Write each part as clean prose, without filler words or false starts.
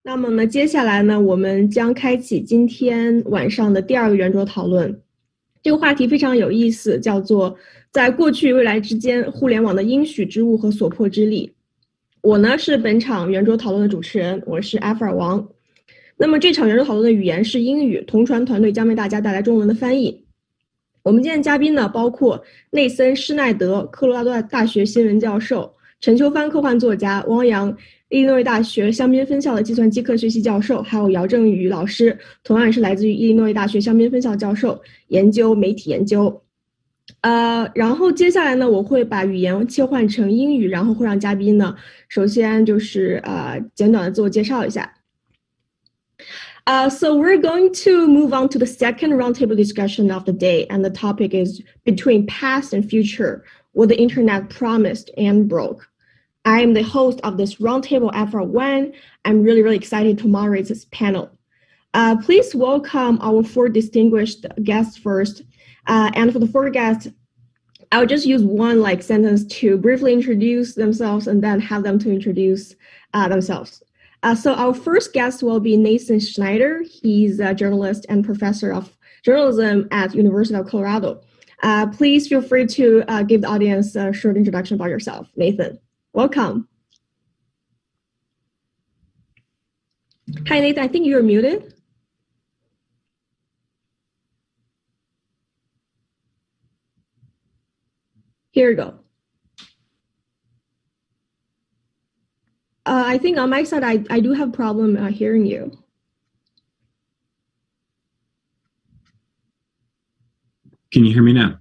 那么呢，接下来呢，我们将开启今天晚上的第二个圆桌讨论。这个话题非常有意思，叫做在过去未来之间，互联网的应许之物和所迫之力。我呢是本场圆桌讨论的主持人，我是 Afra Wang。那么这场圆桌讨论的语言是英语，同传团队将为大家带来中文的翻译。我们今天的嘉宾呢，包括内森·施耐德，科罗拉多大学新闻教授；陈秋帆，科幻作家；汪洋，伊利诺伊大学香槟分校的计算机科学系教授，还有姚正宇老师，同样是来自于伊利诺伊大学香槟分校教授，研究媒体研究。然后接下来呢，我会把语言切换成英语，然后会让嘉宾呢，首先就是简短的自我介绍一下。So we're going to move on to the second roundtable discussion of the day, and the topic is between past and future, what the internet promised and broke. I am the host of this roundtable, Afra Wang. I'm really excited to moderate this panel. Please welcome our four distinguished guests first. And for the four guests, I'll just use one sentence to briefly introduce themselves and then have them to introduce themselves. So our first guest will be Nathan Schneider. He's a journalist and professor of journalism at University of Colorado. Please feel free to give the audience a short introduction about yourself. Nathan, welcome. Hi, Nathan. I think you're muted. Here you go. I think on my side, I do have a problem hearing you. Can you hear me now?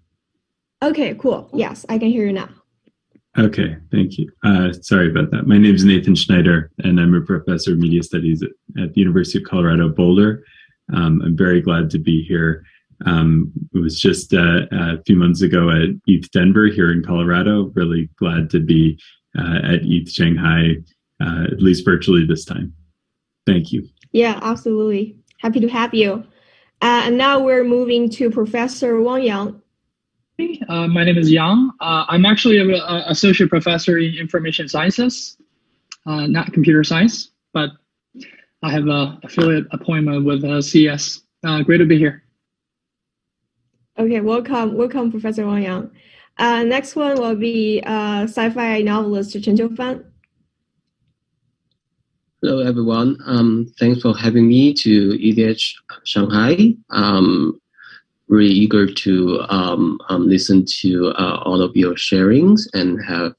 Okay, cool. Yes, I can hear you now. Okay, thank you. Sorry about that. My name is Nathan Schneider, and I'm a professor of media studies at the University of Colorado Boulder. I'm very glad to be here. It was just a few months ago at ETH Denver here in Colorado. Really glad to be at ETH Shanghai, at least virtually this time. Thank you. Yeah, absolutely. Happy to have you. And now we're moving to Professor Wang Yang. My name is Yang. I'm actually an associate professor in information sciences, not computer science, but I have an affiliate appointment with CS. Great to be here. Okay, welcome, Professor Wang Yang. Next one will be sci-fi novelist Chen Qiufan. Hello, everyone. Thanks for having me to ETH Shanghai. Really eager to listen to all of your sharings and have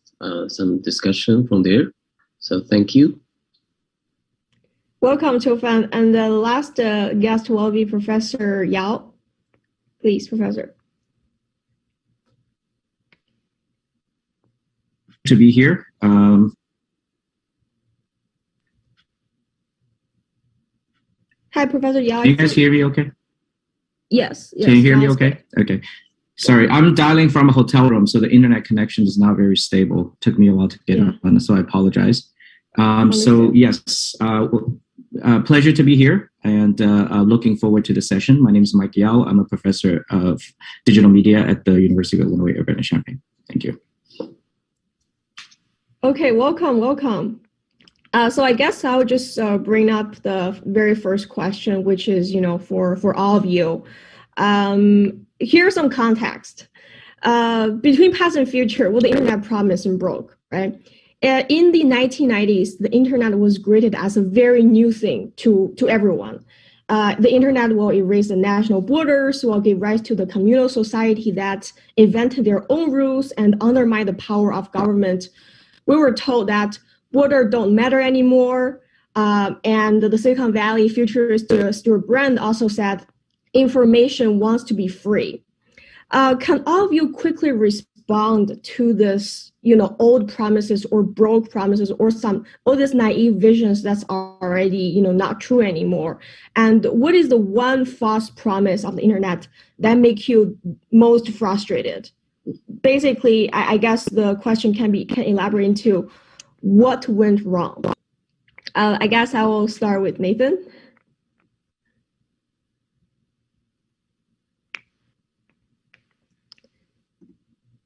some discussion from there. So thank you. Welcome, Qiufan. And the last guest will be Professor Yao. Please, Professor. To be here. Hi, Professor Yao. Can you guys hear me okay? Yes. Can you hear me okay? Okay. Sorry, I'm dialing from a hotel room, so the internet connection is not very stable. Took me a while to get on, so I apologize. So yes, pleasure to be here and looking forward to the session. My name is Mike Yao. I'm a professor of digital media at the University of Illinois Urbana-Champaign. Thank you. Okay, welcome. So I guess I'll just bring up the very first question, which is, for all of you. Here's some context. Between past and future, what the internet promised and broke, right? In the 1990s, the internet was greeted as a very new thing to everyone. The internet will erase the national borders, will give rise to the communal society that invented their own rules and undermine the power of government. We were told that borders don't matter anymore. And the Silicon Valley futurist Stuart Brand also said, information wants to be free. Can all of you quickly respond to this, old promises or broke promises or all these naive visions that's already, not true anymore? And what is the one false promise of the internet that make you most frustrated? Basically, I guess the question can elaborate into what went wrong. I guess I will start with Nathan.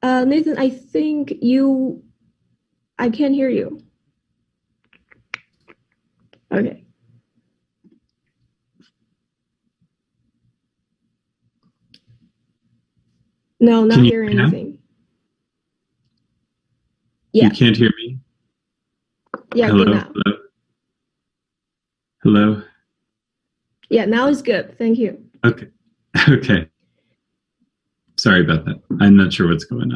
Nathan, I think I can't hear you. Okay. No, not Can you hearing hear now? anything. Yeah. You can't hear me? Yeah, Hello? good now. Hello? Hello? Yeah, now it's good. Thank you. Okay. Okay. Sorry about that. I'm not sure what's going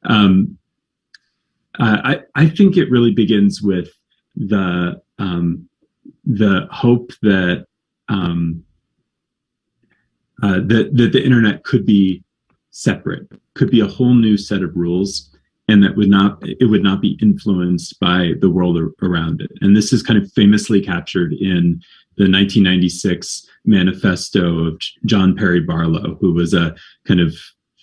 on. I think it really begins with the hope that that the internet could be separate, could be a whole new set of rules, and that it would not be influenced by the world around it. And this is kind of famously captured in the 1996 manifesto of John Perry Barlow, who was a kind of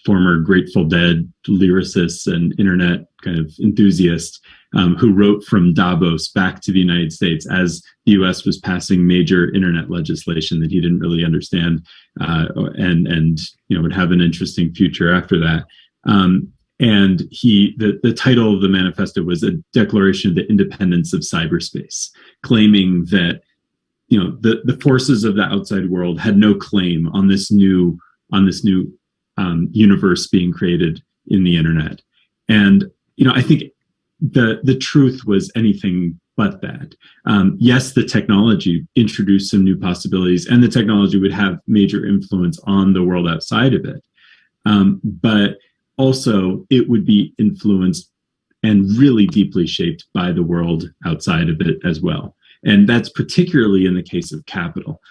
former Grateful Dead lyricist and internet kind of enthusiast, who wrote from Davos back to the United States as the U.S. was passing major internet legislation that he didn't really understand, and would have an interesting future after that. And the title of the manifesto was a declaration of the independence of cyberspace, claiming that the forces of the outside world had no claim on this new universe being created in the internet. And I think the truth was anything but that. Yes, the technology introduced some new possibilities, and the technology would have major influence on the world outside of it. But also, it would be influenced and really deeply shaped by the world outside of it as well. And that's particularly in the case of capital.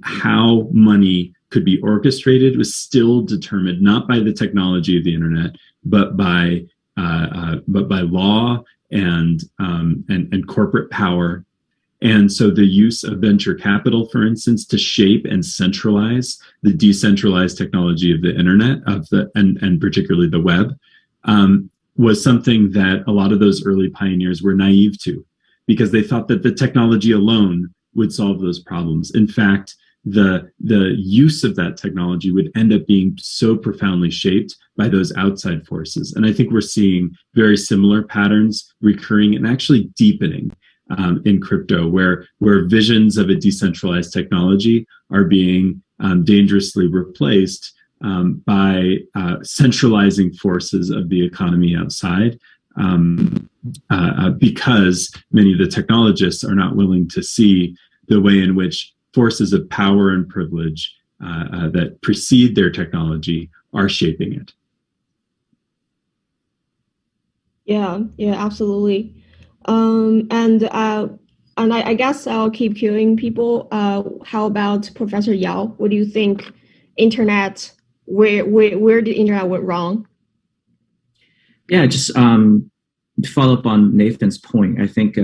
How money could be orchestrated was still determined not by the technology of the internet, but by law and corporate power. And so the use of venture capital, for instance, to shape and centralize the decentralized technology of the internet, and particularly the web, was something that a lot of those early pioneers were naive to, because they thought that the technology alone would solve those problems. In fact, the use of that technology would end up being so profoundly shaped by those outside forces. And I think we're seeing very similar patterns recurring and actually deepening in crypto, where visions of a decentralized technology are being dangerously replaced by centralizing forces of the economy outside, because many of the technologists are not willing to see the way in which forces of power and privilege that precede their technology are shaping it. Yeah, absolutely. And I guess I'll keep queuing people. How about Professor Yao? What do you think? Internet, where did internet went wrong? Yeah, just to follow up on Nathan's point, I think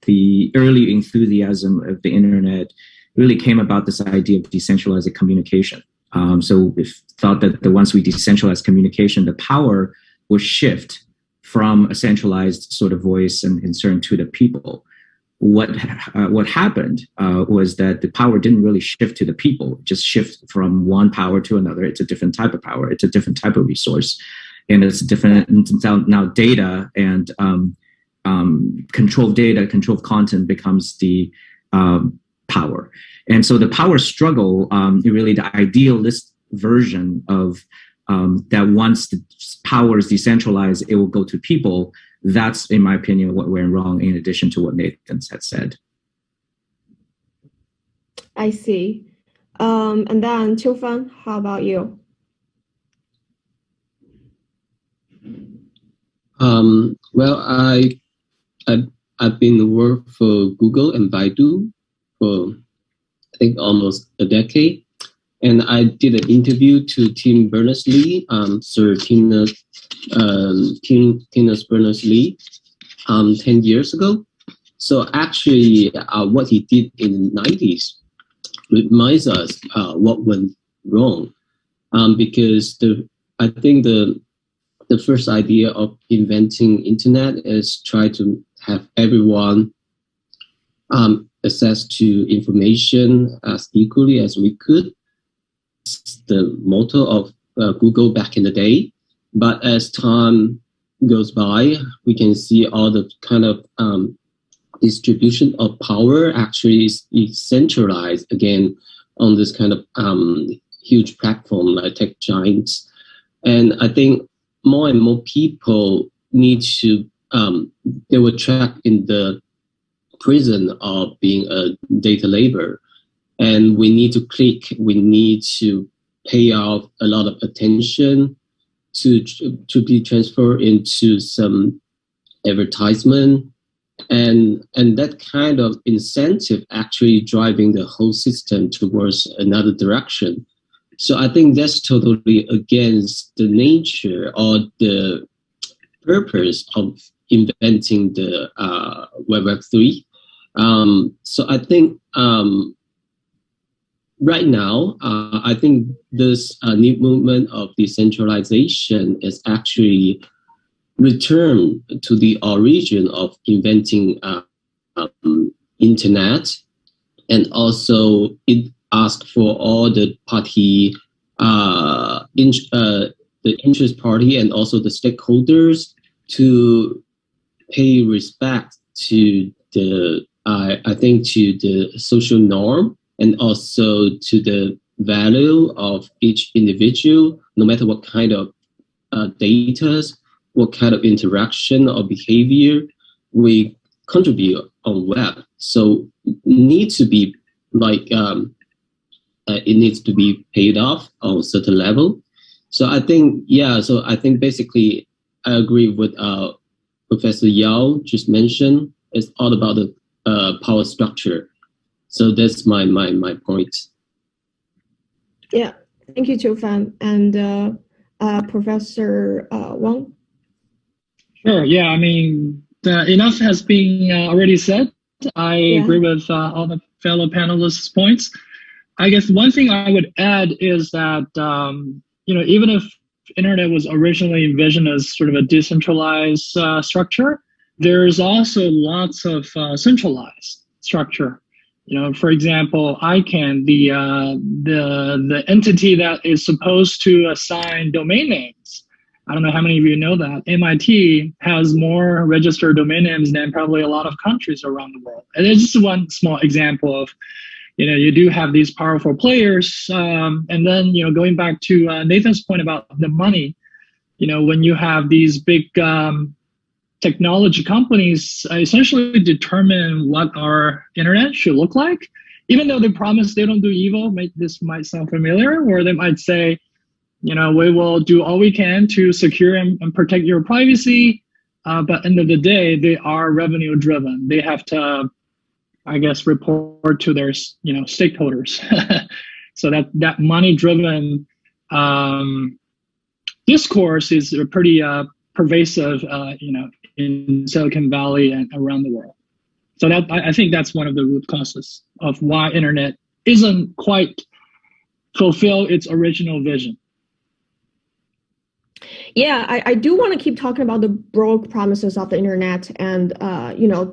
the early enthusiasm of the internet really came about this idea of decentralized communication. So we thought that once we decentralize communication, the power will shift from a centralized sort of voice and concern to the people. What happened was that the power didn't really shift to the people, just shift from one power to another. It's a different type of power. It's a different type of resource. And it's different now. Data and controlled data, controlled content becomes the power. And so the power struggle, really the idealist version of that once the power is decentralized, it will go to people. That's, in my opinion, what went wrong, in addition to what Nathan had said. I see. And then Qiufan, how about you? Well, I've been working for Google and Baidu for I think almost a decade, and I did an interview to Tim Berners-Lee, Sir Tina Berners-Lee, 10 years ago. So actually, what he did in the 90s reminds us what went wrong, because I think the first idea of inventing internet is try to have everyone access to information as equally as we could. It's the motto of Google back in the day. But as time goes by, we can see all the kind of distribution of power actually is centralized again on this kind of huge platform like tech giants. And I think more and more people need to, they were trapped in the prison of being a data labor. And we need to click, we need to pay off a lot of attention to be transferred into some advertisement. And that kind of incentive actually driving the whole system towards another direction. So I think that's totally against the nature or the purpose of inventing the Web 3. So I think right now, I think this new movement of decentralization is actually return to the origin of inventing internet, and also it asked for all the party, the interest party, and also the stakeholders to pay respect to the, I think, to the social norm, and also to the value of each individual, no matter what kind of data, what kind of interaction or behavior we contribute on web. So it needs to be like, it needs to be paid off on a certain level. So I think, so I think basically I agree with Professor Yao just mentioned. It's all about the power structure. So that's my point. Yeah, thank you, Qiufan. And Professor Wang? Sure, yeah, I mean, enough has been already said. I agree with all the fellow panelists' points. I guess one thing I would add is that, even if internet was originally envisioned as sort of a decentralized structure, there's also lots of centralized structure. For example, ICANN, the entity that is supposed to assign domain names. I don't know how many of you know that. MIT has more registered domain names than probably a lot of countries around the world. And it's just one small example of, you do have these powerful players. And then, going back to Nathan's point about the money, when you have these big technology companies essentially determine what our internet should look like, even though they promise they don't do evil. This might sound familiar, or they might say, we will do all we can to secure and protect your privacy. But at the end of the day, they are revenue driven. They have to, I guess, report to their, stakeholders. So that money driven discourse is pretty pervasive, in Silicon Valley and around the world. So that, I think that's one of the root causes of why internet isn't quite fulfill its original vision. Yeah, I do want to keep talking about the broke promises of the internet and,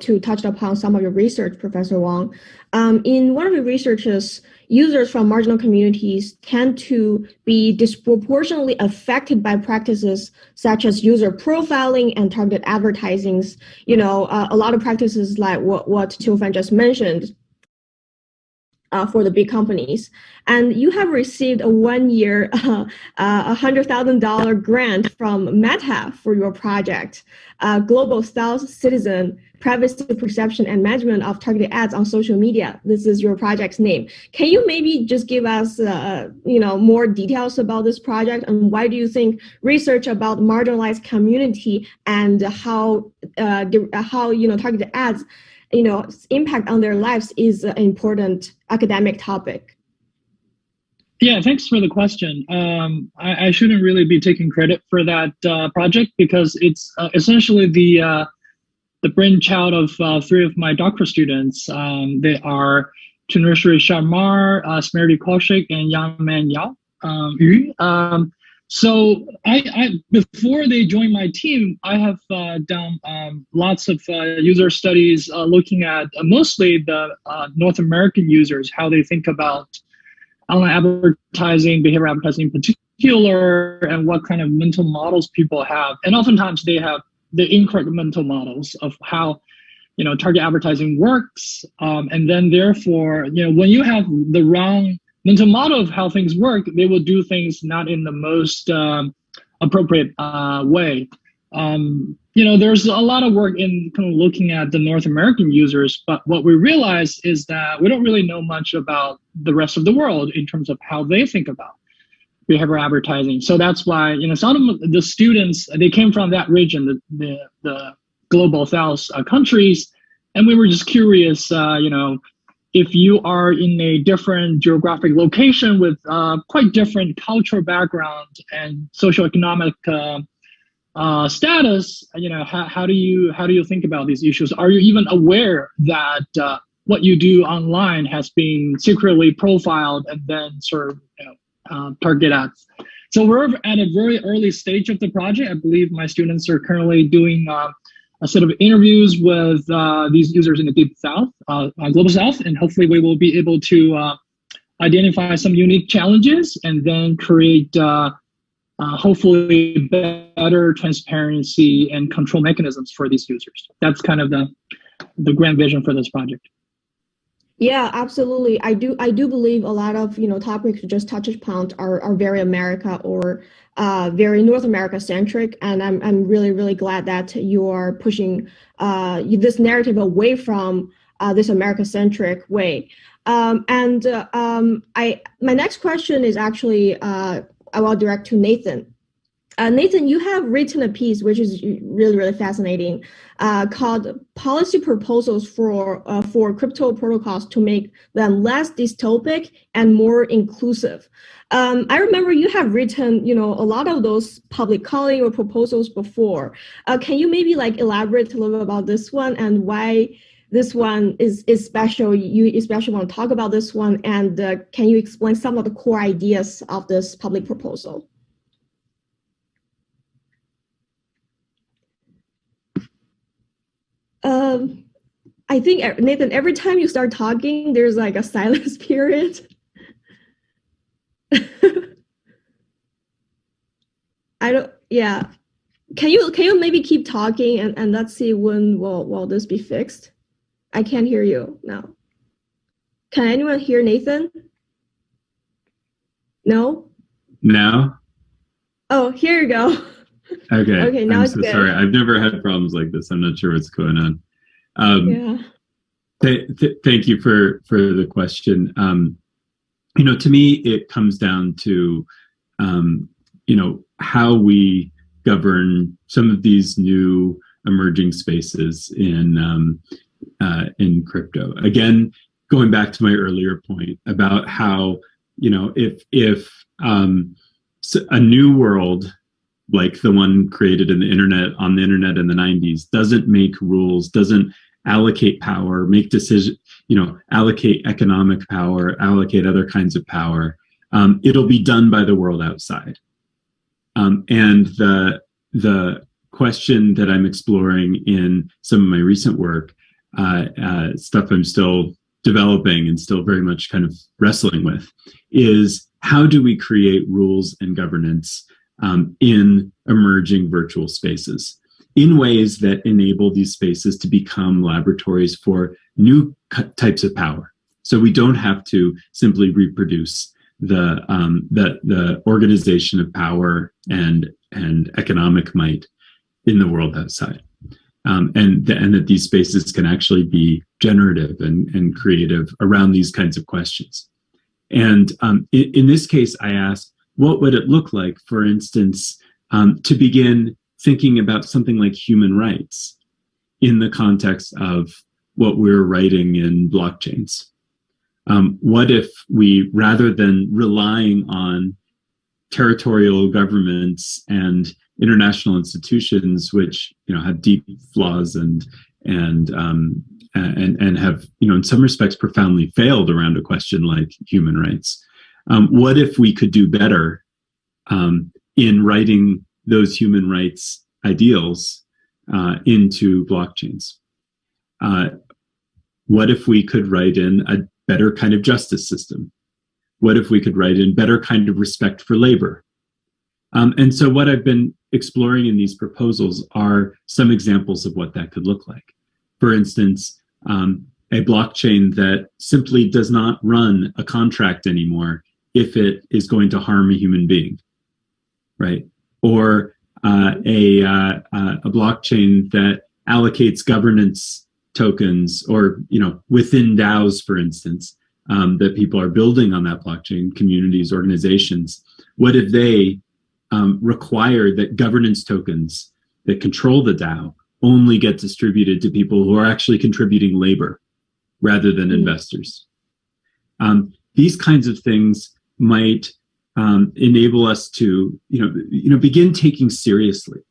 to touch upon some of your research, Professor Wang. In one of your researches, users from marginal communities tend to be disproportionately affected by practices such as user profiling and targeted advertisings. A lot of practices like what Qiufan just mentioned, for the big companies. And you have received a 1-year, $100,000 grant from Meta for your project, Global South Citizen Privacy Perception and Management of Targeted Ads on Social Media. This is your project's name. Can you maybe just give us, more details about this project, and why do you think research about marginalized community and how targeted ads impact on their lives is an important academic topic? Yeah, thanks for the question. I shouldn't really be taking credit for that project because it's essentially the brainchild of 3 of my doctoral students. They are Chinrishri Sharma, Smriti Kaushik, and Yangman Yao Yu. So I before they joined my team, I have done lots of user studies looking at mostly the North American users, how they think about online advertising, behavioral advertising in particular, and what kind of mental models people have. And oftentimes they have the incorrect mental models of how target advertising works. And then therefore, when you have the wrong mental model of how things work, they will do things not in the most appropriate way. There's a lot of work in kind of looking at the North American users, but what we realize is that we don't really know much about the rest of the world in terms of how they think about behavioral advertising. So that's why, some of the students, they came from that region, the global South countries, and we were just curious, if you are in a different geographic location with quite different cultural background and socioeconomic status, how do you think about these issues? Are you even aware that what you do online has been secretly profiled and then sort of target ads? So we're at a very early stage of the project. I believe my students are currently doing a set of interviews with these users in the Deep South, Global South, and hopefully we will be able to identify some unique challenges and then create hopefully better transparency and control mechanisms for these users. That's kind of the grand vision for this project. Yeah, absolutely. I do believe a lot of topics you just touched upon are very America or very North America centric, and I'm really glad that you are pushing this narrative away from this America centric way. My next question is actually I will direct to Nathan. Nathan, you have written a piece which is really fascinating, called "Policy Proposals for Crypto Protocols to Make Them Less Dystopic and More Inclusive." I remember you have written, a lot of those public calling or proposals before. Can you maybe elaborate a little bit about this one and why this one is special? You especially want to talk about this one, and can you explain some of the core ideas of this public proposal? I think, Nathan, every time you start talking, there's a silence period. Yeah. Can you maybe keep talking and let's see when will this be fixed? I can't hear you now. Can anyone hear Nathan? No? Now? Oh, here you go. Okay, now I'm it's so good. sorry. I've never had problems like this. I'm not sure what's going on. Yeah. Thank you for the question. To me, it comes down to, how we govern some of these new emerging spaces in crypto. Again, going back to my earlier point about how, if a new world like the one created on the internet in the 90s doesn't make rules, doesn't allocate power, make decisions, allocate economic power, allocate other kinds of power, it'll be done by the world outside. And the question that I'm exploring in some of my recent work, stuff I'm still developing and still very much kind of wrestling with, is how do we create rules and governance in emerging virtual spaces in ways that enable these spaces to become laboratories for new types of power. So we don't have to simply reproduce the organization of power and economic might in the world outside, and that these spaces can actually be generative and creative around these kinds of questions. And in this case, I asked, what would it look like, for instance, to begin thinking about something like human rights in the context of what we're writing in blockchains? What if we, rather than relying on territorial governments and international institutions, which have deep flaws and have in some respects profoundly failed around a question like human rights, what if we could do better in writing those human rights ideals into blockchains? What if we could write in a better kind of justice system? What if we could write in better kind of respect for labor? And so what I've been exploring in these proposals are some examples of what that could look like. For instance, a blockchain that simply does not run a contract anymore if it is going to harm a human being, right? or a blockchain that allocates governance tokens, or within DAOs, for instance, that people are building on that blockchain, communities, organizations. What if they require that governance tokens that control the DAO only get distributed to people who are actually contributing labor rather than investors? These kinds of things might enable us to begin taking seriously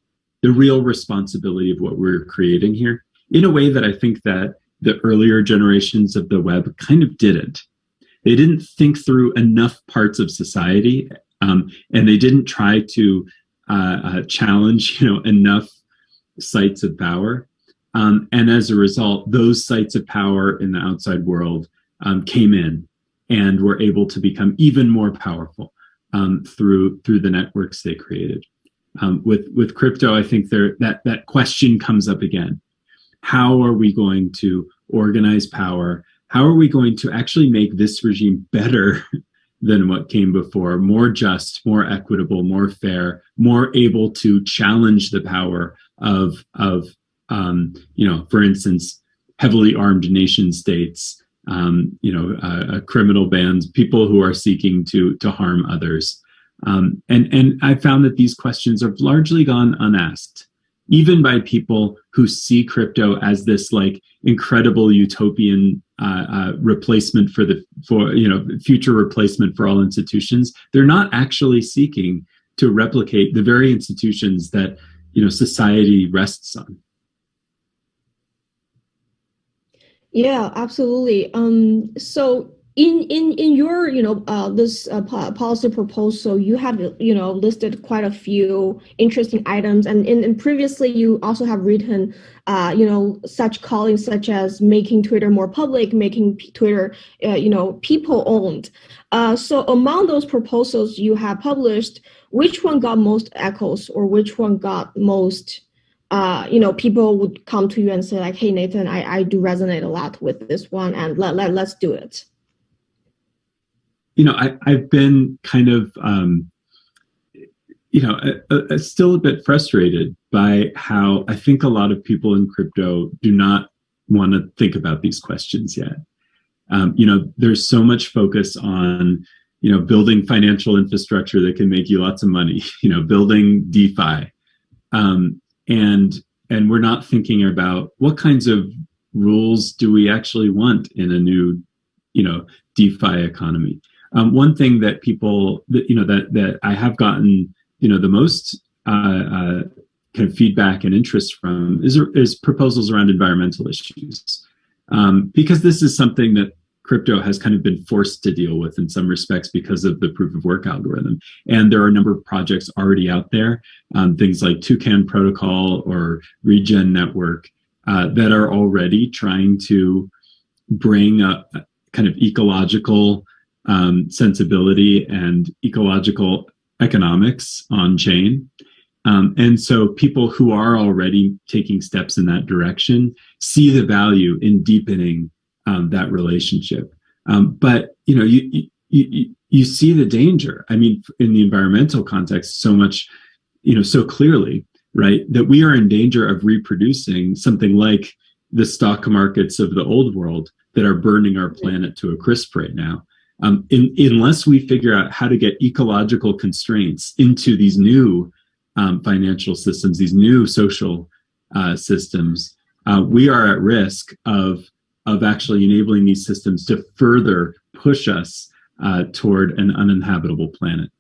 the real responsibility of what we're creating here, in a way that I think that the earlier generations of the web kind of didn't. They didn't think through enough parts of society, and they didn't try to challenge enough sites of power. And as a result, those sites of power in the outside world came in and were able to become even more powerful through the networks they created. With crypto, I think that question comes up again. How are we going to organize power? How are we going to actually make this regime better than what came before, more just, more equitable, more fair, more able to challenge the power of for instance, heavily armed nation states, criminal bands, people who are seeking to harm others. And I found that these questions have largely gone unasked, even by people who see crypto as this incredible utopian replacement for future replacement for all institutions. They're not actually seeking to replicate the very institutions that society rests on. Yeah, absolutely. So in your this policy proposal, you have listed quite a few interesting items, and previously you also have written such callings such as making Twitter more public, making Twitter people owned. So among those proposals you have published, which one got most echoes, or which one got most people would come to you and say hey, Nathan, I do resonate a lot with this one, and let's do it? I've been kind of, still a bit frustrated by how I think a lot of people in crypto do not want to think about these questions yet. There's so much focus on, building financial infrastructure that can make you lots of money, building DeFi. And we're not thinking about what kinds of rules do we actually want in a new, DeFi economy. One thing that people that I have gotten the most kind of feedback and interest from is proposals around environmental issues, because this is something that crypto has kind of been forced to deal with in some respects because of the proof of work algorithm. And there are a number of projects already out there, things like Toucan Protocol or Regen Network, that are already trying to bring a kind of ecological sensibility and ecological economics on chain. And so people who are already taking steps in that direction see the value in deepening that relationship. But you see the danger. I mean, in the environmental context, so much, so clearly, right, that we are in danger of reproducing something like the stock markets of the old world that are burning our planet to a crisp right now. Unless we figure out how to get ecological constraints into these new financial systems, these new social systems, we are at risk of actually enabling these systems to further push us toward an uninhabitable planet.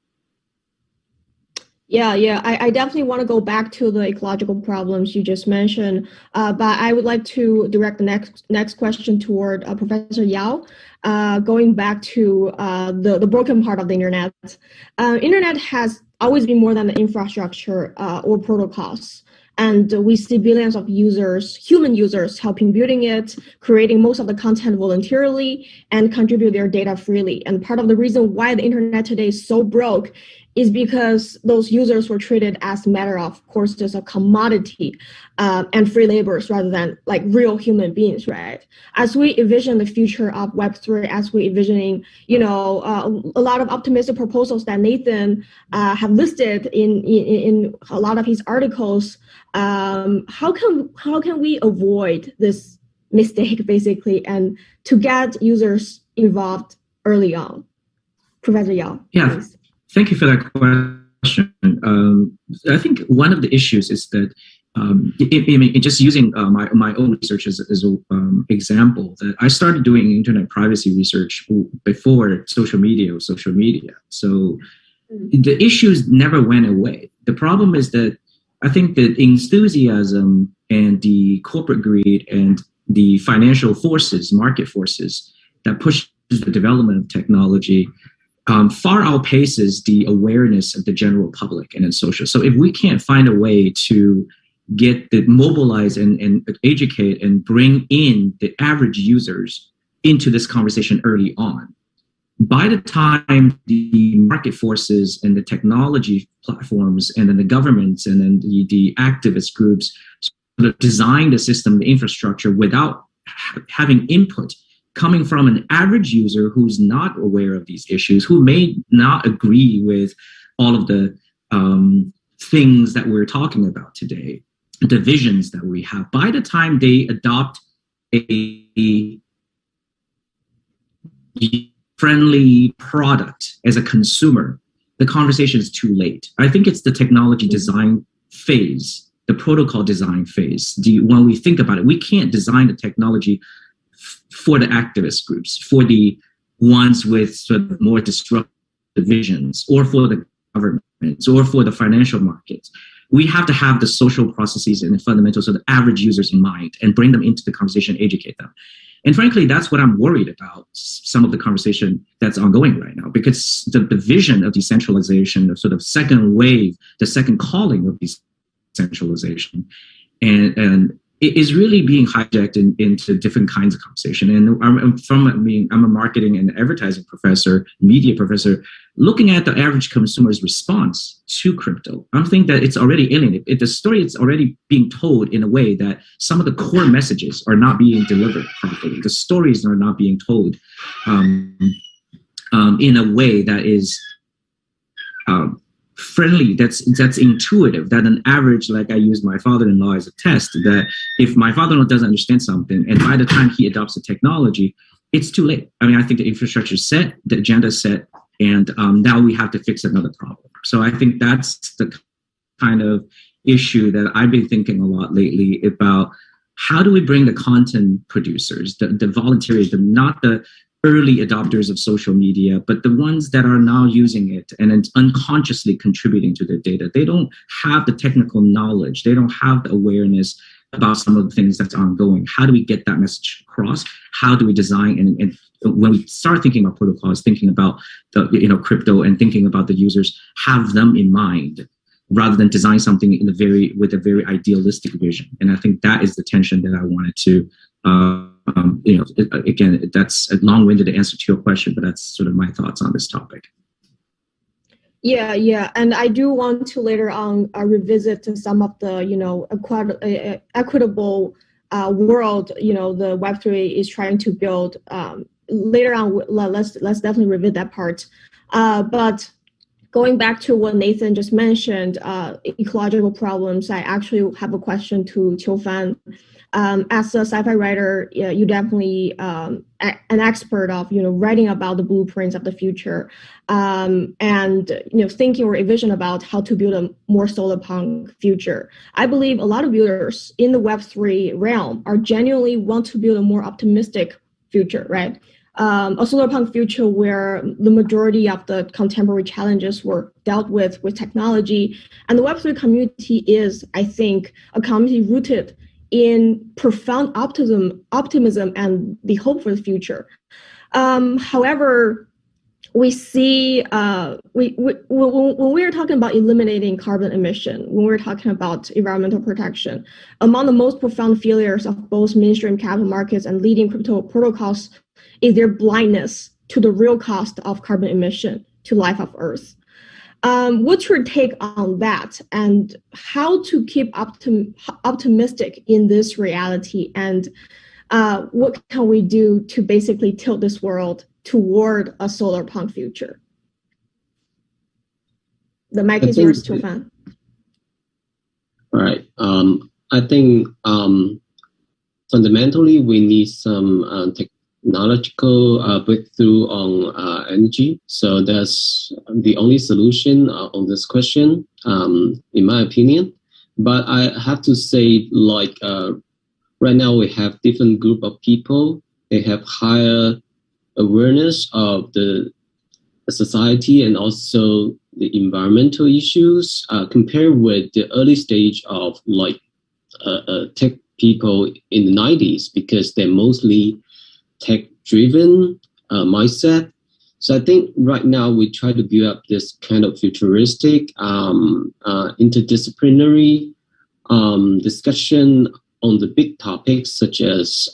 Yeah, I definitely want to go back to the ecological problems you just mentioned, but I would like to direct the next question toward Professor Yao, going back to the broken part of the internet. Internet has always been more than the infrastructure or protocols. And we see billions of users, human users, helping building it, creating most of the content voluntarily, and contribute their data freely. And part of the reason why the internet today is so broke is because those users were treated as a matter of course, just a commodity and free laborers rather than like real human beings, right? As we envision the future of Web3, as we envisioning, a lot of optimistic proposals that Nathan have listed in a lot of his articles, how can we avoid this mistake basically and to get users involved early on? Professor Yao. Yeah. Please. Thank you for that question. I think one of the issues is that, just using my own research as an example, that I started doing internet privacy research before social media. So the issues never went away. The problem is that I think that enthusiasm and the corporate greed and the financial forces, market forces that push the development of technology far outpaces the awareness of the general public and in social. So if we can't find a way to mobilize and educate and bring in the average users into this conversation early on, by the time the market forces and the technology platforms and then the governments and then the activist groups sort of design the system, the infrastructure without having input coming from an average user who's not aware of these issues, who may not agree with all of the things that we're talking about today, the visions that we have. By the time they adopt a friendly product as a consumer, the conversation is too late. I think it's the technology design phase, the protocol design phase. When we think about it, we can't design the technology for the activist groups, for the ones with sort of more disruptive visions, or for the governments, or for the financial markets. We have to have the social processes and the fundamentals of the average users in mind and bring them into the conversation, educate them. And frankly, that's what I'm worried about, some of the conversation that's ongoing right now, because the vision of decentralization, the sort of second wave, the second calling of decentralization, and it is really being hijacked into different kinds of conversation. And I'm a marketing and advertising professor, media professor, looking at the average consumer's response to crypto. I'm thinking that it's already alienated. The story is already being told in a way that some of the core messages are not being delivered properly. The stories are not being told in a way that is friendly, that's intuitive, that an average, like I use my father-in-law as a test, that if my father-in-law doesn't understand something, and by the time he adopts the technology, it's too late. I mean, I think the infrastructure is set, the agenda is set, and now we have to fix another problem. So I think that's the kind of issue that I've been thinking a lot lately about. How do we bring the content producers, the volunteers, not the early adopters of social media, but the ones that are now using it and unconsciously contributing to the data? They don't have the technical knowledge. They don't have the awareness about some of the things that's ongoing. How do we get that message across? How do we design? And when we start thinking about protocols, thinking about the crypto and thinking about the users, have them in mind, rather than design something with a very idealistic vision. And I think that is the tension that I wanted to again, that's a long-winded answer to your question, but that's sort of my thoughts on this topic. Yeah, and I do want to later on revisit some of the equitable world the Web3 is trying to build. Later on, let's definitely revisit that part. But going back to what Nathan just mentioned, ecological problems, I actually have a question to Qiufan. As a sci-fi writer, you definitely an expert of writing about the blueprints of the future, and thinking or envision about how to build a more solar punk future. I believe a lot of builders in the Web3 realm are genuinely want to build a more optimistic future, right? A solar punk future where the majority of the contemporary challenges were dealt with technology, and the Web3 community is, I think, a community rooted in profound optimism and the hope for the future. However, we see when we're talking about eliminating carbon emission, when we're talking about environmental protection, among the most profound failures of both mainstream capital markets and leading crypto protocols is their blindness to the real cost of carbon emission to life of Earth. What's your take on that, and how to keep optimistic in this reality, and what can we do to basically tilt this world toward a solar punk future? The mic is yours, Qiufan. All right. I think fundamentally we need some technological breakthrough on energy. So that's the only solution on this question, in my opinion. But I have to say, like, right now we have different group of people. They have higher awareness of the society and also the environmental issues compared with the early stage of like tech people in the 90s, because they're mostly tech-driven mindset. So I think right now we try to build up this kind of futuristic, interdisciplinary discussion on the big topics such as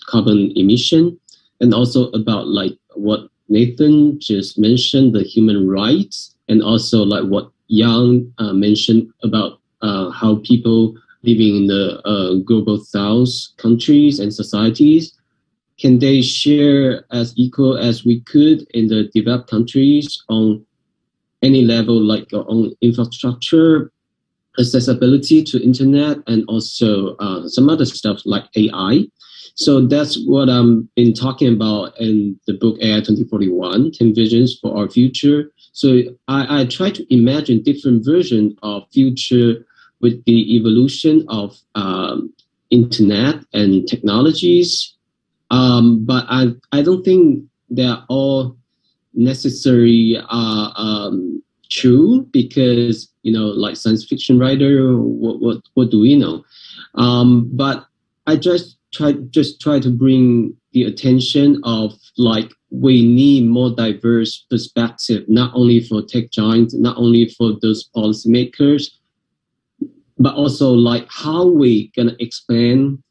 carbon emission, and also about like what Nathan just mentioned, the human rights, and also like what Yang mentioned about how people living in the global South countries and societies, can they share as equal as we could in the developed countries on any level, like on infrastructure, accessibility to internet, and also some other stuff like AI. So that's what I'm been talking about in the book AI 2041, 10 Visions for Our Future. So I try to imagine different versions of future with the evolution of internet and technologies. But I don't think they're all necessary true, because, you know, like science fiction writer, what do we know? But I just try to bring the attention of like we need more diverse perspective, not only for tech giants, not only for those policymakers, but also like how we gonna explain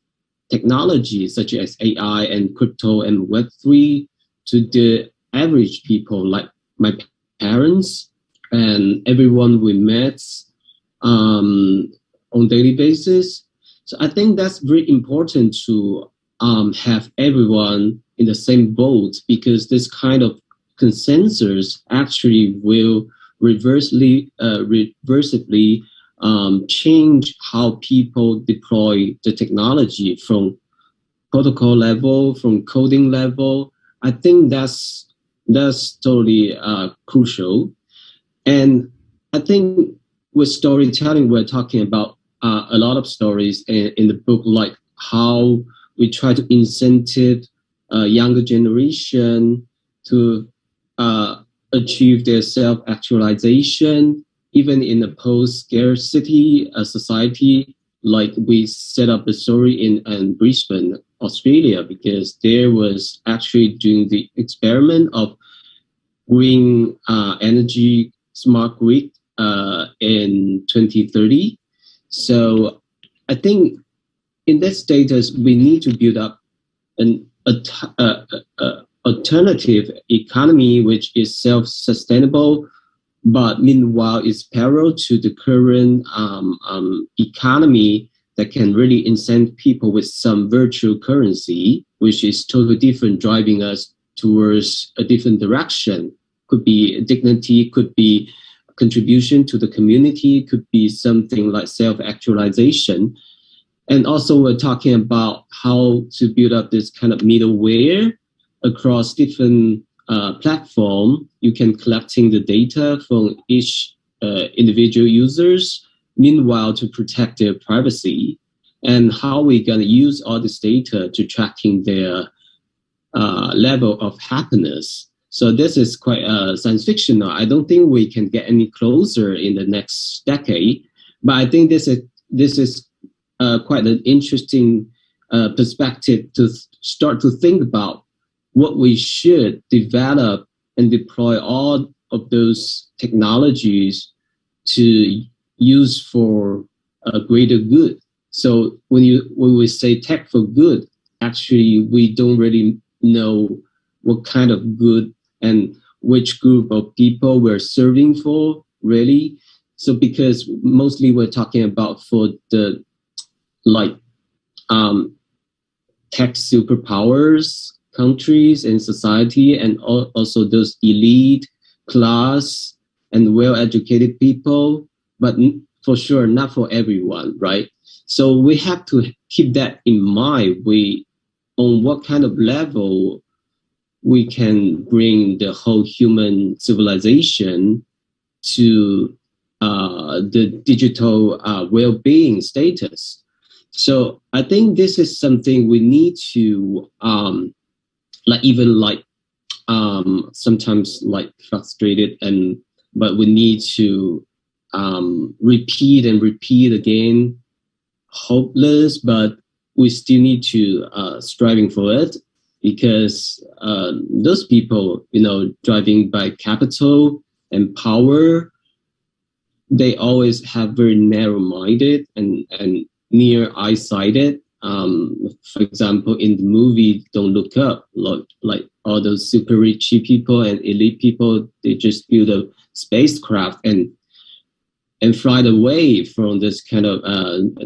technology such as AI and crypto and Web3 to the average people, like my parents and everyone we met on daily basis. So I think that's very important to have everyone in the same boat, because this kind of consensus actually will reversibly change how people deploy the technology from protocol level, from coding level. I think that's totally crucial. And I think with storytelling, we're talking about a lot of stories in the book, like how we try to incentive younger generation to achieve their self-actualization, even in a post-scarcity society. Like we set up a story in Brisbane, Australia, because there was actually doing the experiment of green energy smart grid in 2030. So I think in that status, we need to build up an alternative economy which is self-sustainable, but meanwhile is parallel to the current economy that can really incent people with some virtual currency, which is totally different, driving us towards a different direction. Could be dignity, could be contribution to the community, could be something like self-actualization. And also we're talking about how to build up this kind of middleware across different platform. You can collecting the data from each individual users, meanwhile to protect their privacy, and how we're going to use all this data to tracking their level of happiness. So this is quite science fiction now. I don't think we can get any closer in the next decade, but I think this is quite an interesting perspective to start to think about what we should develop and deploy all of those technologies to use for a greater good. So when we say tech for good, actually we don't really know what kind of good and which group of people we're serving for. really. So because mostly we're talking about for the tech superpowers countries and society, and also those elite class and well-educated people, but for sure not for everyone, right? So we have to keep that in mind. On what kind of level we can bring the whole human civilization to the digital well-being status. So I think this is something we need to sometimes frustrated, but we need to repeat and repeat again, hopeless, but we still need to striving for it, because those people, driving by capital and power, they always have very narrow-minded and near eye-sighted. For example, in the movie Don't Look Up, like all those super rich people and elite people, they just build a spacecraft and fly away from this kind of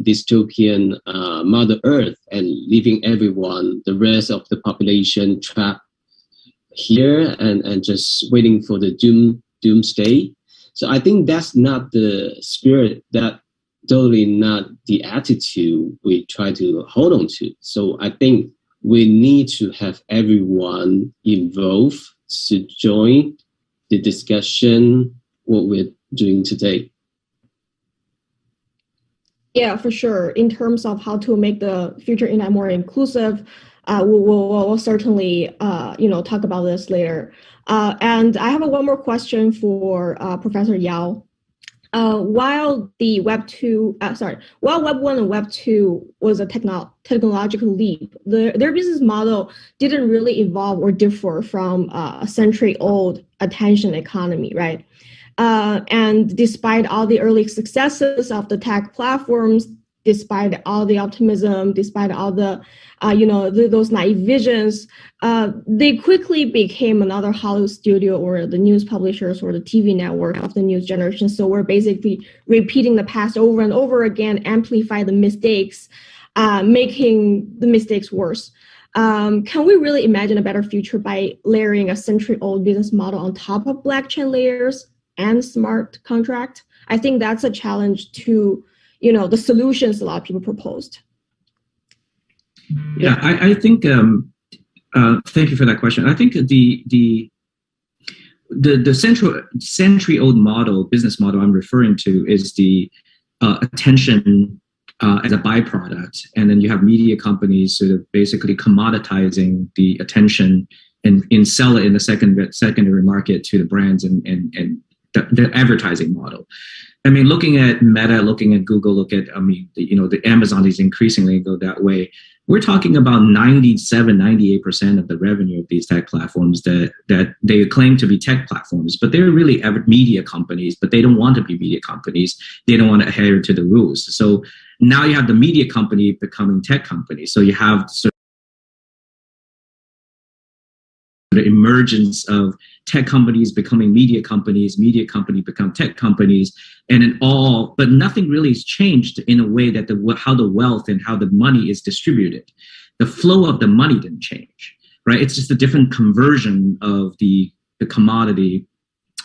dystopian Mother Earth, and leaving everyone, the rest of the population, trapped here and just waiting for the doomsday. So I think that's not the spirit, that totally not the attitude we try to hold on to. So I think we need to have everyone involved to join the discussion, what we're doing today. Yeah, for sure. In terms of how to make the future internet more inclusive, we'll certainly talk about this later. And I have one more question for Professor Yao. While Web 1 and Web 2 was a technological leap, their business model didn't really evolve or differ from a century-old attention economy, right? And despite all the early successes of the tech platforms, despite all the optimism, despite all the, those naive visions, they quickly became another Hollywood studio or the news publishers or the TV network of the news generation. So we're basically repeating the past over and over again, amplify the mistakes, making the mistakes worse. Can we really imagine a better future by layering a century-old business model on top of blockchain layers and smart contract? I think that's a challenge to the solutions a lot of people proposed. Yeah, I think, thank you for that question. I think the century-old business model I'm referring to is the attention as a byproduct. And then you have media companies sort of basically commoditizing the attention and sell it in the secondary market to the brands and the advertising model. I mean, looking at Meta, looking at Google, the Amazon is increasingly go that way. We're talking about 98% of the revenue of these tech platforms that they claim to be tech platforms, but they're really media companies, but they don't want to be media companies. They don't want to adhere to the rules. So now you have the media company becoming tech company. So you have the emergence of tech companies becoming media companies become tech companies, but nothing really has changed in a way that how the wealth and how the money is distributed. The flow of the money didn't change, right? It's just a different conversion of the commodity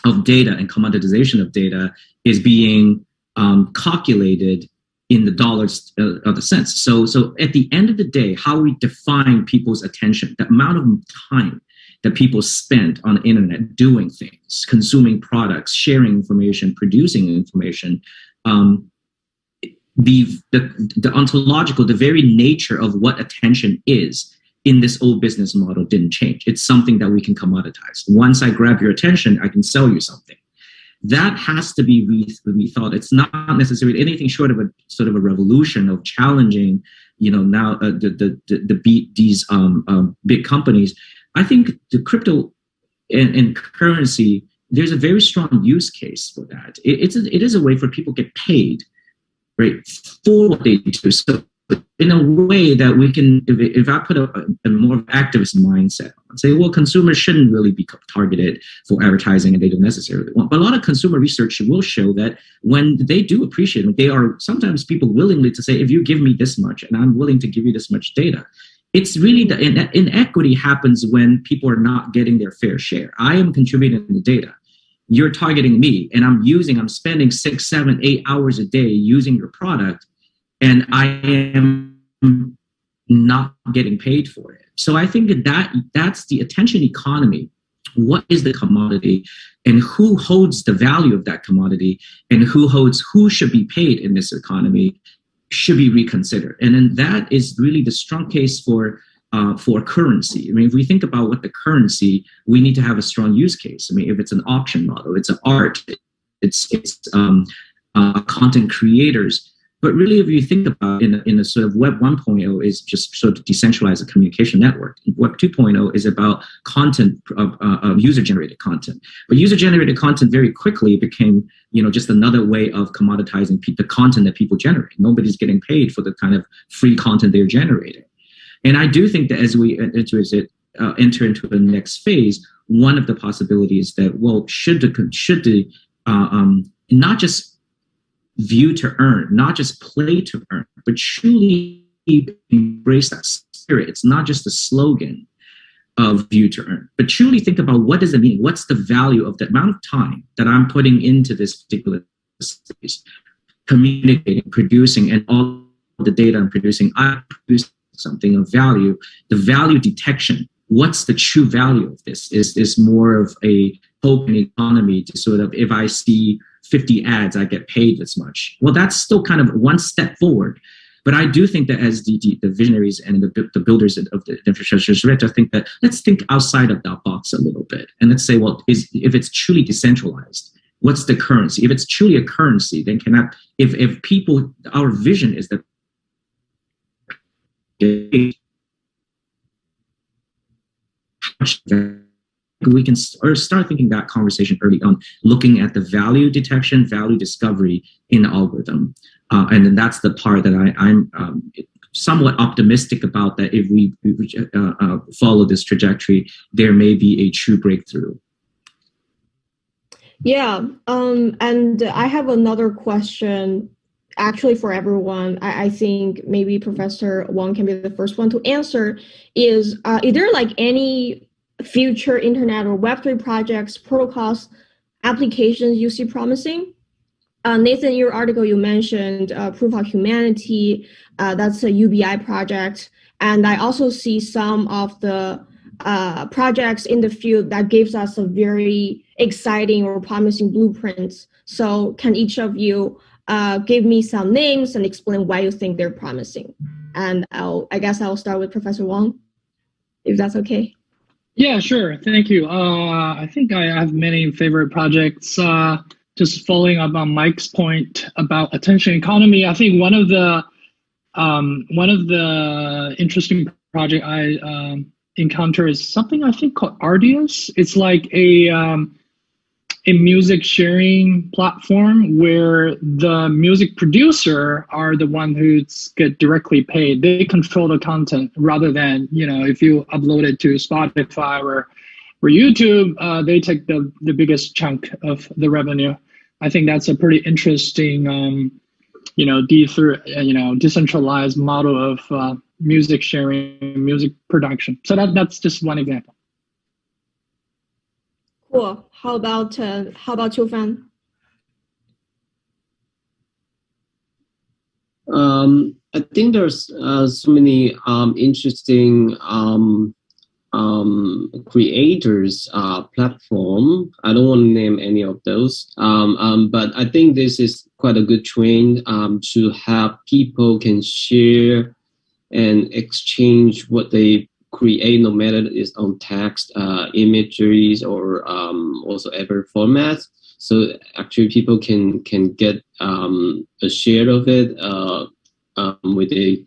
of data, and commoditization of data is being calculated in the dollars of the cents. So at the end of the day, how we define people's attention, the amount of time that people spend on the internet doing things, consuming products, sharing information, producing information, the ontological, the very nature of what attention is in this old business model didn't change. It's something that we can commoditize. Once I grab your attention, I can sell you something. That has to be rethought. It's not necessarily anything short of a sort of a revolution of challenging, now these big companies. I think the crypto and currency, there's a very strong use case for that. It is a way for people to get paid, right, for what they do. So in a way that we can, if I put a more activist mindset, I'd say, well, consumers shouldn't really be targeted for advertising and they don't necessarily want. But a lot of consumer research will show that when they do appreciate it, they are sometimes people willingly to say, if you give me this much and I'm willing to give you this much data. It's really the inequity happens when people are not getting their fair share. I am contributing the data. You're targeting me and I'm spending 6, 7, 8 hours a day using your product, and I am not getting paid for it. So I think that's the attention economy. What is the commodity, and who holds the value of that commodity, and who should be paid in this economy should be reconsidered. And then that is really the strong case for currency. I mean, if we think about what the currency, we need to have a strong use case. I mean, if it's an auction model, it's an art, it's content creators. But really, if you think about in a sort of Web 1.0 is just sort of decentralize a communication network. Web 2.0 is about content of user-generated content. But user-generated content very quickly became, just another way of commoditizing the content that people generate. Nobody's getting paid for the kind of free content they're generating. And I do think that as we enter into the next phase, one of the possibilities that, well, should the not just view to earn, not just play to earn, but truly embrace that spirit. It's not just a slogan of view to earn, but truly think about what does it mean? What's the value of the amount of time that I'm putting into this particular space, communicating, producing, and all the data I'm producing, I produce something of value. The value detection, what's the true value of this? Is more of a open economy to sort of, if I see 50 ads, I get paid this much. Well, that's still kind of one step forward. But I do think that as the visionaries and the builders of the infrastructure, I think that let's think outside of that box a little bit. And let's say, well, if it's truly decentralized, what's the currency? If it's truly a currency, then if people, our vision is that we can start thinking that conversation early on, looking at the value detection, value discovery in the algorithm. And then that's the part that I'm somewhat optimistic about, that if we follow this trajectory, there may be a true breakthrough. Yeah, and I have another question actually for everyone. I think maybe Professor Wang can be the first one to answer. Is there like any future internet or Web3 projects, protocols, applications you see promising? Nathan, in your article, you mentioned Proof of Humanity. That's a UBI project. And I also see some of the projects in the field that gives us a very exciting or promising blueprints. So can each of you give me some names and explain why you think they're promising? And I guess I'll start with Professor Wang, if that's okay. Yeah, sure. Thank you. I think I have many favorite projects. Just following up on Mike's point about attention economy, I think one of the interesting project I encountered is something I think called Ardius. It's like a music sharing platform where the music producer are the one who's get directly paid. They control the content rather than, if you upload it to Spotify or YouTube, they take the biggest chunk of the revenue. I think that's a pretty interesting, decentralized model of music sharing, music production. So that's just one example. Cool. How about Qiufan? I think there's so many interesting creators platform. I don't want to name any of those, but I think this is quite a good trend to have people can share and exchange what they create, no matter it's on text, imageries, or also other formats. So actually people can get a share of it with a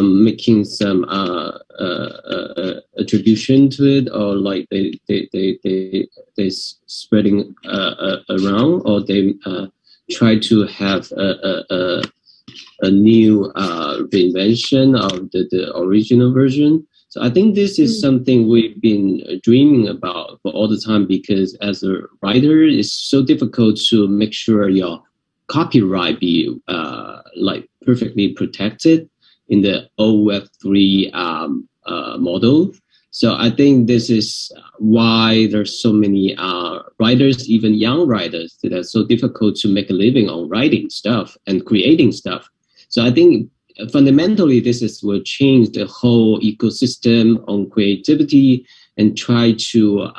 making some attribution to it, or like they spreading around, or they try to have a new reinvention of the original version. So I think this is something we've been dreaming about for all the time, because as a writer, it's so difficult to make sure your copyright be like perfectly protected in the old Web3 model. So I think this is why there's so many writers, even young writers, that are so difficult to make a living on writing stuff and creating stuff. So I think fundamentally this will change the whole ecosystem on creativity and try to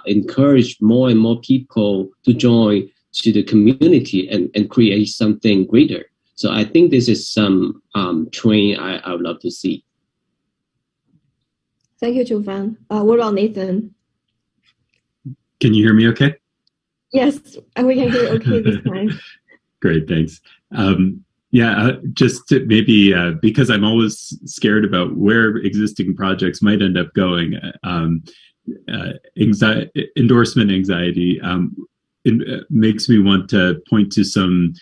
encourage more and more people to join to the community and create something greater. So I think this is some trend I would love to see. Thank you, Qiufan. What about Nathan? Can you hear me okay? Yes, we can hear okay this time. Great, thanks. Just to maybe, because I'm always scared about where existing projects might end up going, endorsement anxiety it makes me want to point to some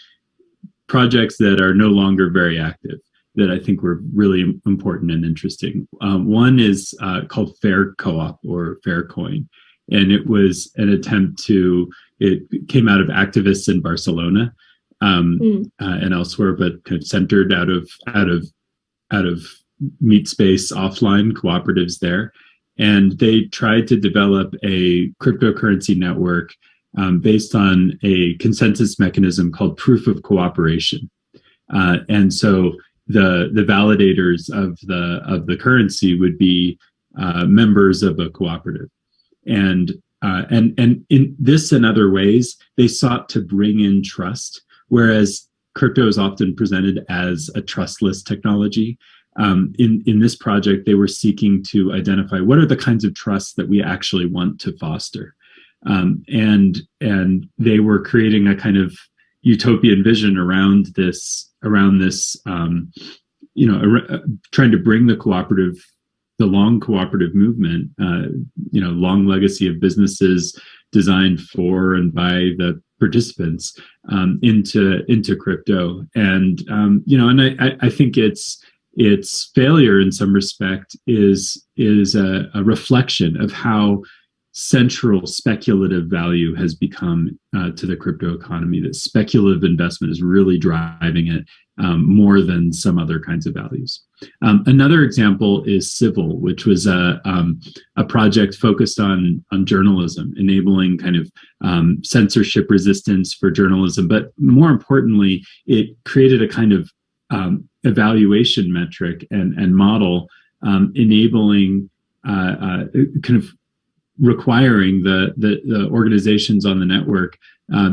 projects that are no longer very active that I think were really important and interesting. One is called Fair Co-op or Faircoin, and it was an attempt it came out of activists in Barcelona and elsewhere, but kind of centered out of meat space offline cooperatives there. And they tried to develop a cryptocurrency network based on a consensus mechanism called proof of cooperation. And so the validators of the currency would be members of a cooperative. And in this and other ways, they sought to bring in trust, whereas crypto is often presented as a trustless technology. In this project, they were seeking to identify what are the kinds of trusts that we actually want to foster. And they were creating a kind of utopian vision around this, trying to bring the long cooperative movement, long legacy of businesses designed for and by the participants into crypto. And I think its failure in some respect is a reflection of how central speculative value has become to the crypto economy, that speculative investment is really driving it more than some other kinds of values. Another example is Civil, which was a project focused on journalism, enabling kind of censorship resistance for journalism. But more importantly, it created a kind of evaluation metric and model enabling kind of requiring the organizations on the network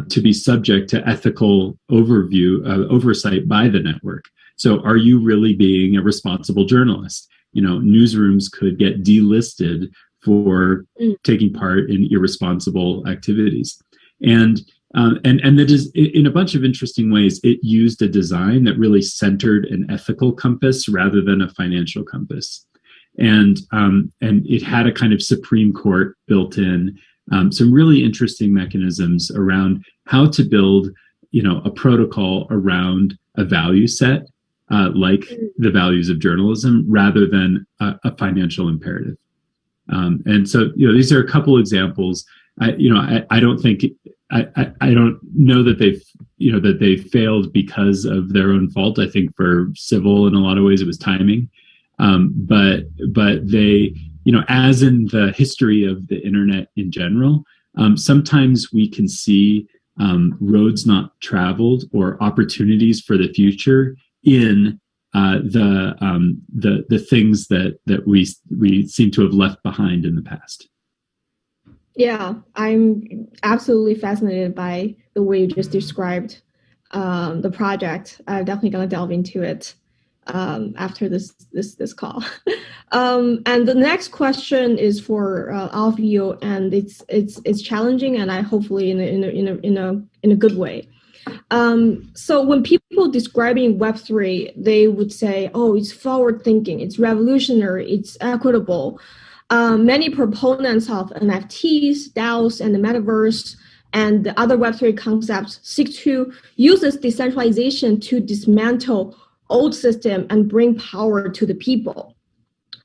to be subject to ethical oversight by the network. So are you really being a responsible journalist? Newsrooms could get delisted for taking part in irresponsible activities. And that is, in a bunch of interesting ways, it used a design that really centered an ethical compass rather than a financial compass. And it had a kind of Supreme Court built in, some really interesting mechanisms around how to build, a protocol around a value set, like the values of journalism, rather than a financial imperative. And so, these are a couple examples. I don't think I don't know that they failed because of their own fault. I think for Civil, in a lot of ways, it was timing. But they, as in the history of the internet in general, sometimes we can see roads not traveled or opportunities for the future in the things that we seem to have left behind in the past. Yeah, I'm absolutely fascinated by the way you just described the project. I'm definitely gonna delve into it after this call. And the next question is for all of you, and it's challenging, and I hopefully in a good way. So when people describing Web3, they would say, "Oh, it's forward thinking, it's revolutionary, it's equitable." Many proponents of NFTs, DAOs, and the metaverse and the other Web3 concepts seek to use this decentralization to dismantle old system and bring power to the people.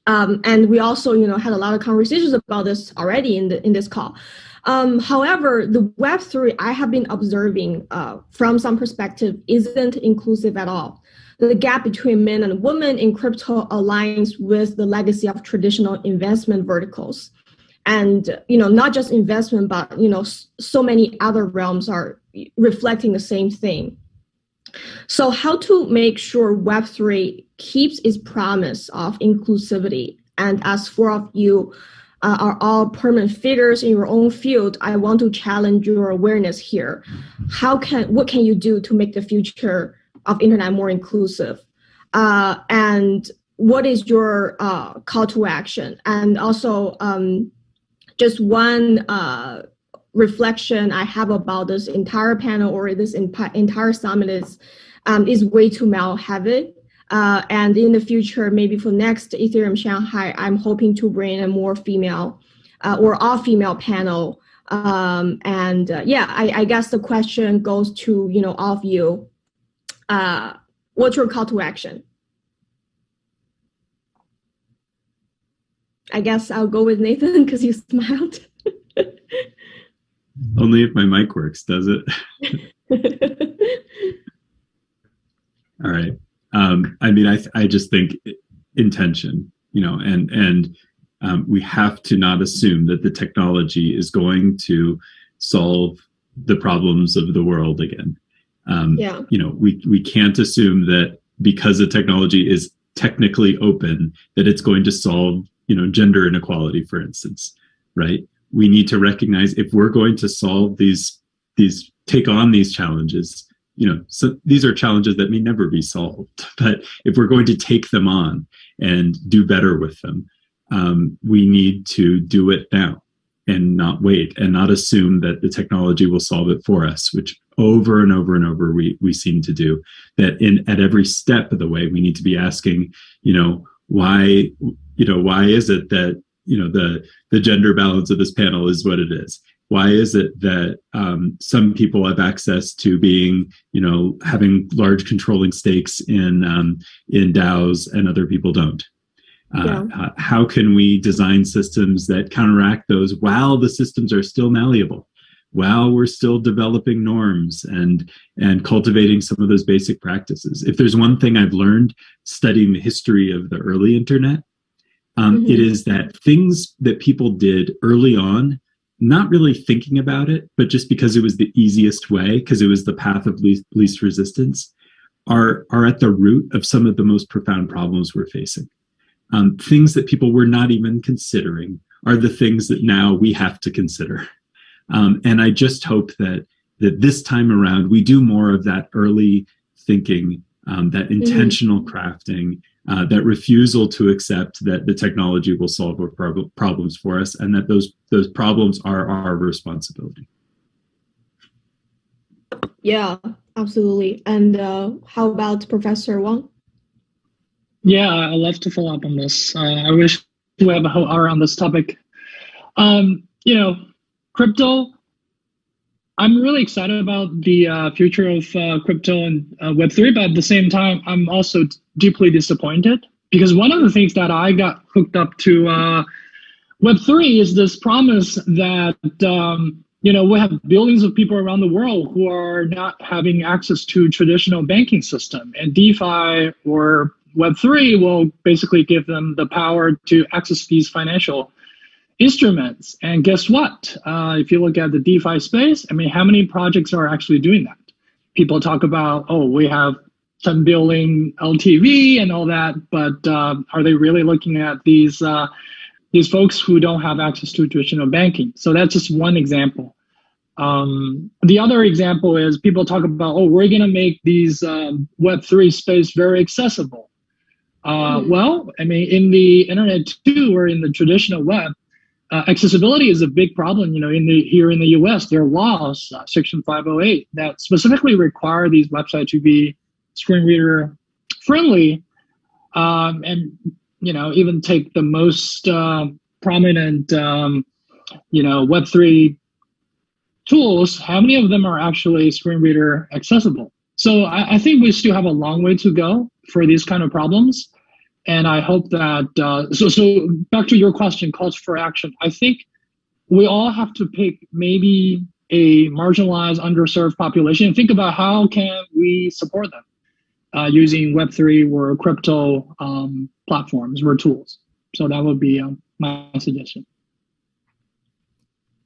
And we also, had a lot of conversations about this already in this call. However, the Web3 I have been observing from some perspective isn't inclusive at all. The gap between men and women in crypto aligns with the legacy of traditional investment verticals. And, not just investment, but, so many other realms are reflecting the same thing. So how to make sure Web3 keeps its promise of inclusivity? And as four of you are all permanent figures in your own field, I want to challenge your awareness here. What can you do to make the future of internet more inclusive? And what is your call to action? And also, just one reflection I have about this entire panel or this entire summit is way too male heavy. And in the future, maybe for next Ethereum Shanghai, I'm hoping to bring a more female or all female panel. I guess the question goes to, all of you. What's your call to action? I guess I'll go with Nathan because you smiled. Only if my mic works, does it? All right. I just think intention, and we have to not assume that the technology is going to solve the problems of the world again. We can't assume that because the technology is technically open, that it's going to solve, gender inequality, for instance, right? We need to recognize if we're going to solve take on these challenges, so these are challenges that may never be solved, but if we're going to take them on and do better with them, we need to do it now and not wait and not assume that the technology will solve it for us, which over and over and over we seem to do. That at every step of the way, we need to be asking, why is it that the gender balance of this panel is what it is? Why is it that some people have access to being, having large controlling stakes in DAOs and other people don't? How can we design systems that counteract those while the systems are still malleable, while we're still developing norms and cultivating some of those basic practices? If there's one thing I've learned studying the history of the early internet, it is that things that people did early on, not really thinking about it, but just because it was the easiest way, because it was the path of least resistance, are at the root of some of the most profound problems we're facing. Things that people were not even considering are the things that now we have to consider. And I just hope that this time around, we do more of that early thinking, that intentional crafting, that refusal to accept that the technology will solve our problems for us, and that those problems are our responsibility. Yeah, absolutely. And how about Professor Wang? Yeah, I'd love to follow up on this. I wish we have a whole hour on this topic. Crypto, I'm really excited about the future of crypto and Web3, but at the same time, I'm also deeply disappointed because one of the things that I got hooked up to Web3 is this promise that, we have billions of people around the world who are not having access to traditional banking system, and DeFi or Web3 will basically give them the power to access these financial instruments. And guess what? If you look at the DeFi space, how many projects are actually doing that? People talk about, we have 10 billion LTV and all that, but are they really looking at these folks who don't have access to traditional banking? So that's just one example. The other example is people talk about, we're going to make these Web3 space very accessible. Well, in the internet too, or in the traditional web, accessibility is a big problem. Here in the U.S., there are laws, Section 508, that specifically require these websites to be screen reader friendly, and even take the most prominent Web3 tools. How many of them are actually screen reader accessible? So I think we still have a long way to go for these kind of problems. And I hope that, so back to your question, calls for action. I think we all have to pick maybe a marginalized, underserved population and think about how can we support them using Web3 or crypto platforms or tools. So that would be my suggestion.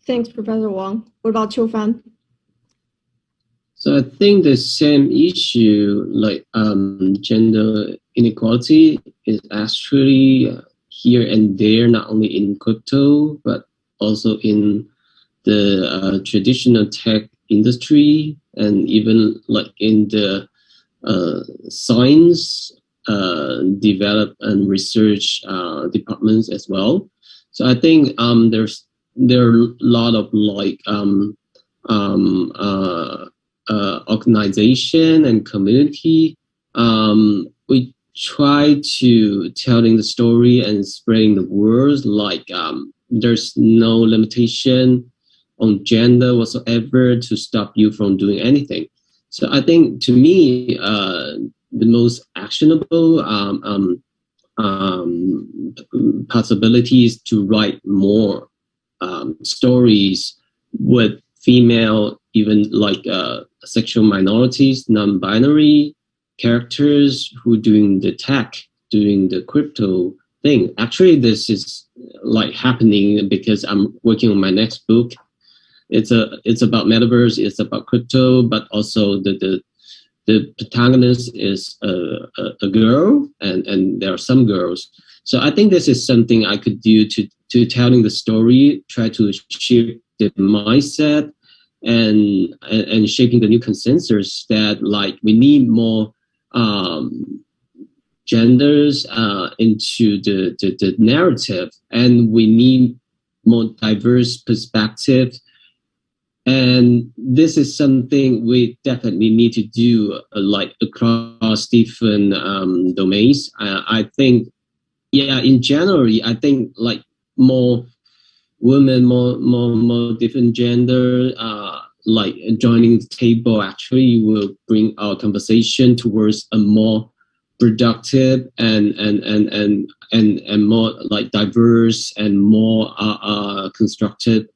Thanks, Professor Wang. What about Qiufan? So I think the same issue, like gender inequality, is actually here and there, not only in crypto, but also in the traditional tech industry, and even like in the science develop and research departments as well. So I think there are a lot of like organization and community. We try to telling the story and spreading the words like there's no limitation on gender whatsoever to stop you from doing anything. So I think to me, the most actionable possibility is to write more stories with female, even like sexual minorities, non-binary characters who doing the tech, doing the crypto thing. Actually, this is like happening because I'm working on my next book. It's about metaverse, it's about crypto, but also the protagonist is a girl, and there are some girls. So I think this is something I could do to telling the story, try to shift the mindset and shaping the new consensus that like we need more genders into the narrative, and we need more diverse perspective. And this is something we definitely need to do like across different domains. I think, yeah, in general, I think like more women, more different gender, like joining the table actually will bring our conversation towards a more productive and more like diverse and more constructive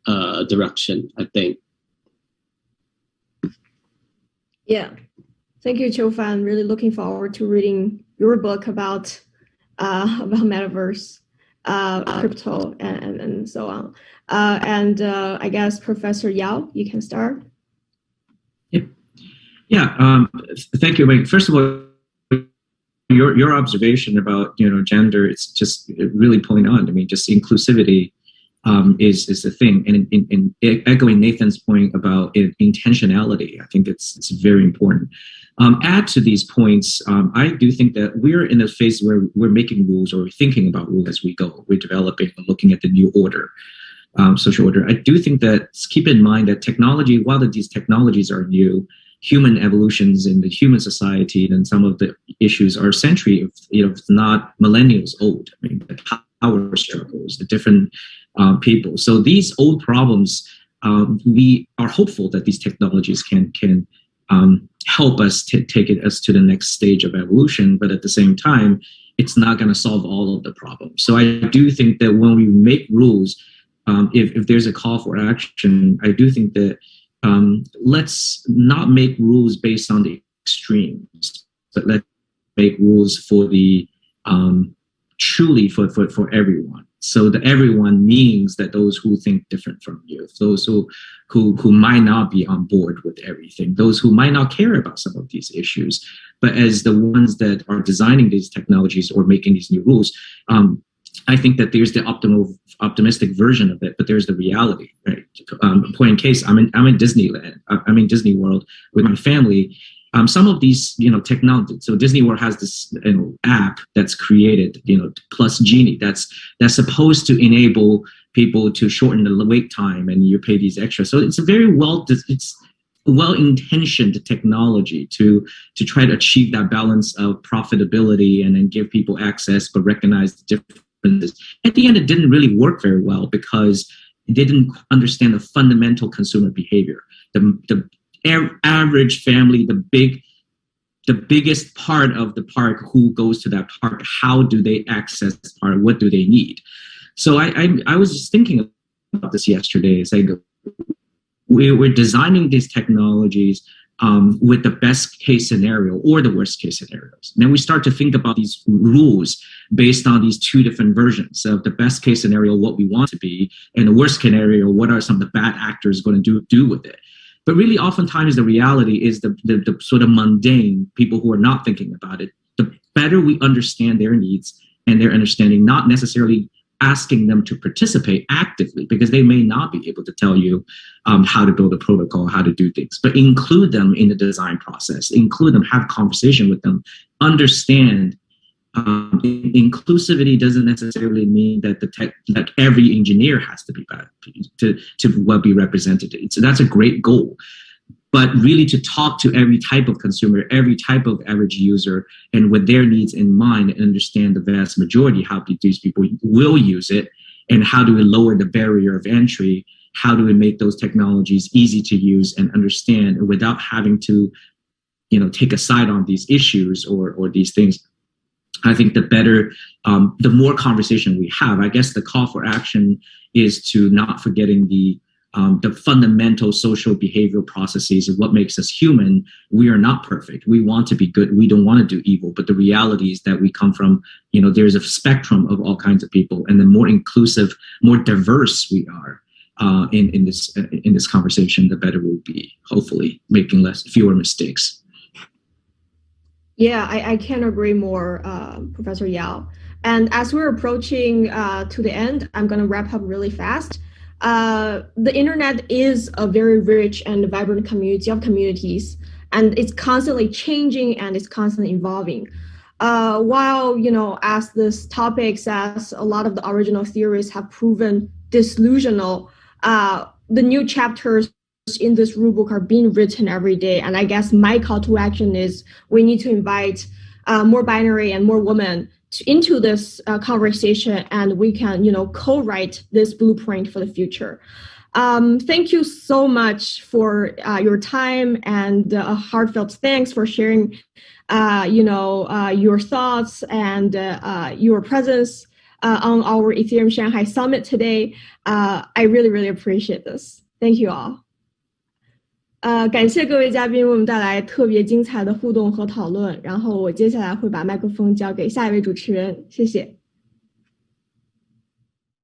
direction, I think. Yeah, thank you, Qiufan. Really looking forward to reading your book about metaverse, crypto, and so on. I guess Professor Yao, you can start. Yeah. Thank you. First of all, your observation about gender, it's just really pulling on. I mean, just inclusivity is the thing, and in echoing Nathan's point about intentionality, I think it's very important. Add to these points, I do think that we're in a phase where we're making rules, or we're thinking about rules as we go. We're developing and looking at the new order, social order. I do think that keep in mind that technology, while these technologies are new, human evolutions in the human society and some of the issues are century, if not millennials old. I mean, the power struggles, the different people. So these old problems, we are hopeful that these technologies can help us take us to the next stage of evolution. But at the same time, it's not going to solve all of the problems. So I do think that when we make rules, if there's a call for action, I do think that let's not make rules based on the extremes, but let's make rules for the truly for everyone. So that everyone means that those who think different from you, those who might not be on board with everything, those who might not care about some of these issues, but as the ones that are designing these technologies or making these new rules, I think that there's the optimistic version of it, but there's the reality, right? Point in case, I'm in Disneyland. I'm in Disney World with my family. Some of these, technology. So Disney World has this app that's created, plus Genie, that's supposed to enable people to shorten the wait time, and you pay these extra. So it's a very well-intentioned technology to try to achieve that balance of profitability and then give people access, but recognize the differences. At the end, it didn't really work very well because it didn't understand the fundamental consumer behavior. The average family, the big the biggest part of the park, who goes to that park, how do they access the park, what do they need? So I was just thinking about this yesterday. It's like we're designing these technologies with the best case scenario or the worst case scenarios. And then we start to think about these rules based on these two different versions of the best case scenario, what we want to be, and the worst scenario, what are some of the bad actors going to do with it. But really, oftentimes the reality is the sort of mundane people who are not thinking about it. The better we understand their needs and their understanding, not necessarily asking them to participate actively, because they may not be able to tell you how to build a protocol, how to do things, but include them in the design process, include them, have conversation with them, understand. Inclusivity doesn't necessarily mean that that every engineer has to be bad to well be represented. So that's a great goal. But really to talk to every type of consumer, every type of average user, and with their needs in mind, and understand the vast majority, how these people will use it, and how do we lower the barrier of entry? How do we make those technologies easy to use and understand without having to, take a side on these issues or these things? I think the better, the more conversation we have. I guess the call for action is to not forgetting the fundamental social behavioral processes of what makes us human. We are not perfect. We want to be good. We don't want to do evil. But the reality is that we come from, there's a spectrum of all kinds of people. And the more inclusive, more diverse we are in this conversation, the better we'll be, hopefully, making fewer mistakes. Yeah, I can't agree more, Professor Yao. And as we're approaching to the end, I'm going to wrap up really fast. The internet is a very rich and vibrant community of communities, and it's constantly changing and it's constantly evolving. While, as this topic says, a lot of the original theories have proven disillusional, the new chapters in this rulebook are being written every day. And I guess my call to action is we need to invite more binary and more women into this conversation, and we can, co-write this blueprint for the future. Thank you so much for your time, and a heartfelt thanks for sharing, your thoughts and your presence on our Ethereum Shanghai Summit today. I really, really appreciate this. Thank you all. 感谢各位嘉宾为我们带来特别精彩的互动和讨论，然后我接下来会把麦克风交给下一位主持人，谢谢。